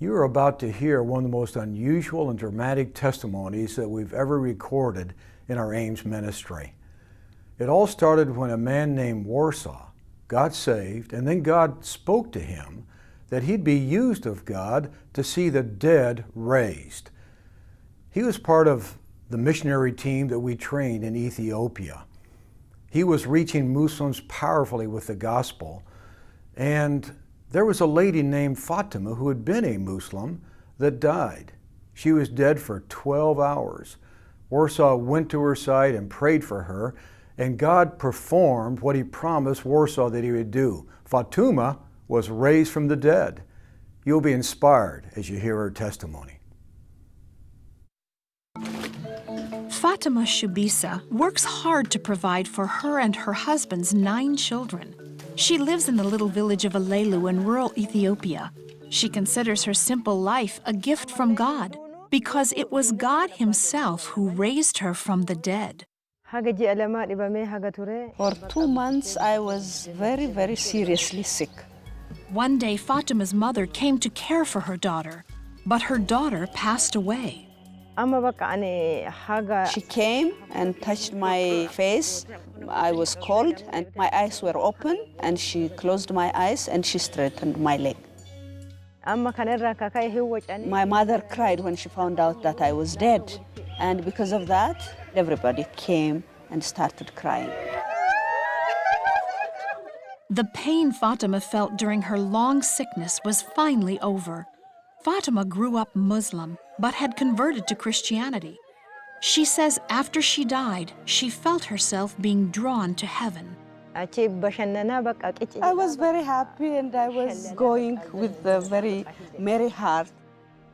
You are about to hear one of the most unusual and dramatic testimonies that we've ever recorded in our Ames ministry. It all started when a man named Warsaw got saved, and then God spoke to him that he'd be used of God to see the dead raised. He was part of the missionary team that we trained in Ethiopia. He was reaching Muslims powerfully with the gospel, and there was a lady named Fatima who had been a Muslim that died. She was dead for 12 hours. Warsaw went to her side and prayed for her, and God performed what he promised Warsaw that he would do. Fatima was raised from the dead. You'll be inspired as you hear her testimony. Fatima Shubisa works hard to provide for her and her husband's 9 children. She lives in the little village of Alelu in rural Ethiopia. She considers her simple life a gift from God because it was God himself who raised her from the dead. For 2 months, I was very, very seriously sick. One day, Fatima's mother came to care for her daughter, but her daughter passed away. She came and touched my face. I was cold and my eyes were open, and she closed my eyes and she straightened my leg. My mother cried when she found out that I was dead, and because of that, everybody came and started crying. The pain Fatima felt during her long sickness was finally over. Fatima grew up Muslim, but had converted to Christianity. She says after she died, she felt herself being drawn to heaven. I was very happy and I was going with a very merry heart.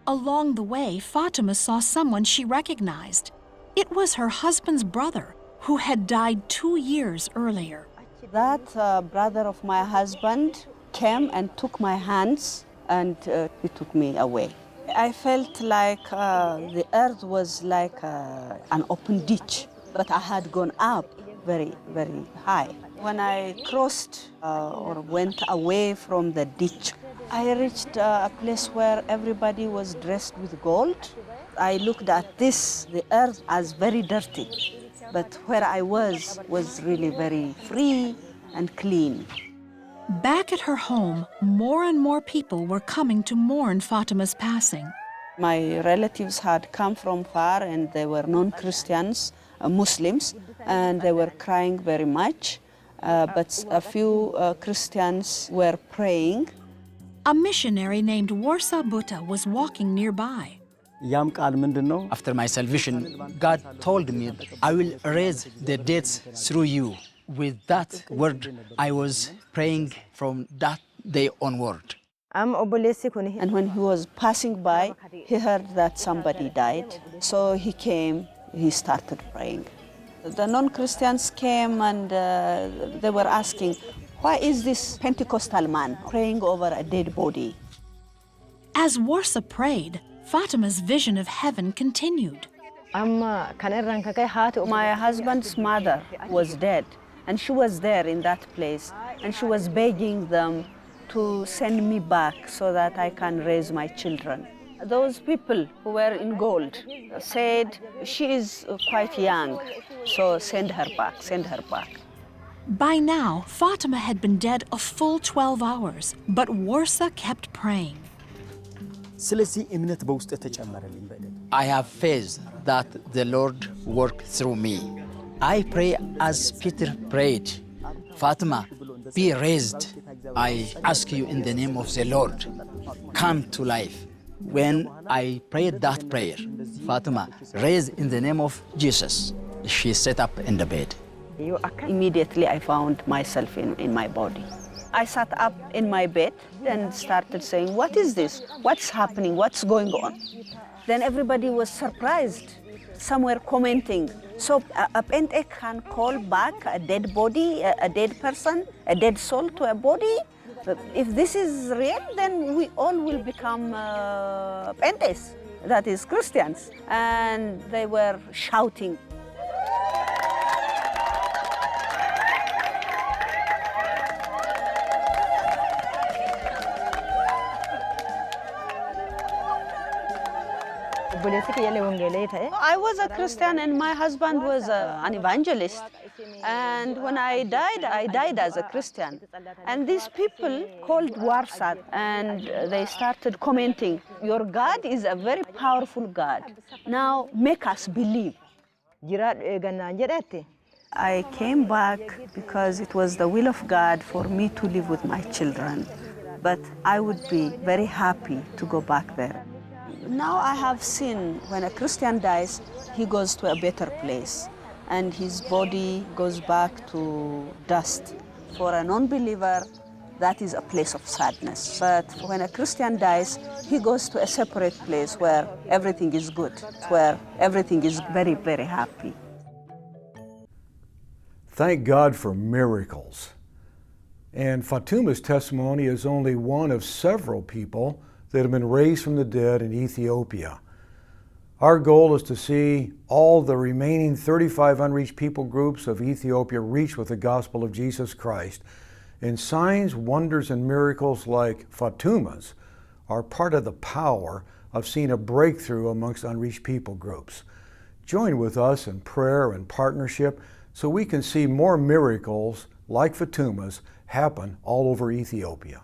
Along the way, Fatima saw someone she recognized. It was her husband's brother, who had died 2 years earlier. That brother of my husband came and took my hands and he took me away. I felt like the earth was like an open ditch, but I had gone up very, very high. When I crossed or went away from the ditch, I reached a place where everybody was dressed with gold. I looked at the earth as very dirty, but where I was really very free and clean. Back at her home, more and more people were coming to mourn Fatima's passing. My relatives had come from far and they were non-Christians, Muslims, and they were crying very much. But a few Christians were praying. A missionary named Warsaw Buta was walking nearby. After my salvation, God told me, I will raise the dead through you. With that word, I was praying from that day onward. And when he was passing by, he heard that somebody died. So he came, he started praying. The non-Christians came and they were asking, why is this Pentecostal man praying over a dead body? As Warsaw prayed, Fatima's vision of heaven continued. My husband's mother was dead, and she was there in that place, and she was begging them to send me back so that I can raise my children. Those people who were in gold said, she is quite young, so send her back, send her back. By now, Fatima had been dead a full 12 hours, but Warsaw kept praying. I have faith that the Lord worked through me. I pray as Peter prayed, Fatima, be raised. I ask you in the name of the Lord, come to life. When I prayed that prayer, Fatima raised in the name of Jesus. She sat up in the bed. Immediately I found myself in my body. I sat up in my bed and started saying, what is this? What's happening? What's going on? Then everybody was surprised. Some were commenting, so a Pente can call back a dead body, a dead person, a dead soul to a body? If this is real, then we all will become Pentes, that is Christians. And they were shouting. I was a Christian and my husband was an evangelist. And when I died as a Christian. And these people called Warsaw and they started commenting, your God is a very powerful God. Now make us believe. I came back because it was the will of God for me to live with my children. But I would be very happy to go back there. Now I have seen when a Christian dies, he goes to a better place and his body goes back to dust. For a non-believer, that is a place of sadness. But when a Christian dies, he goes to a separate place where everything is good, where everything is very, very happy. Thank God for miracles. And Fatuma's testimony is only one of several people that have been raised from the dead in Ethiopia. Our goal is to see all the remaining 35 unreached people groups of Ethiopia reached with the gospel of Jesus Christ. And signs, wonders, and miracles like Fatuma's are part of the power of seeing a breakthrough amongst unreached people groups. Join with us in prayer and partnership so we can see more miracles like Fatuma's happen all over Ethiopia.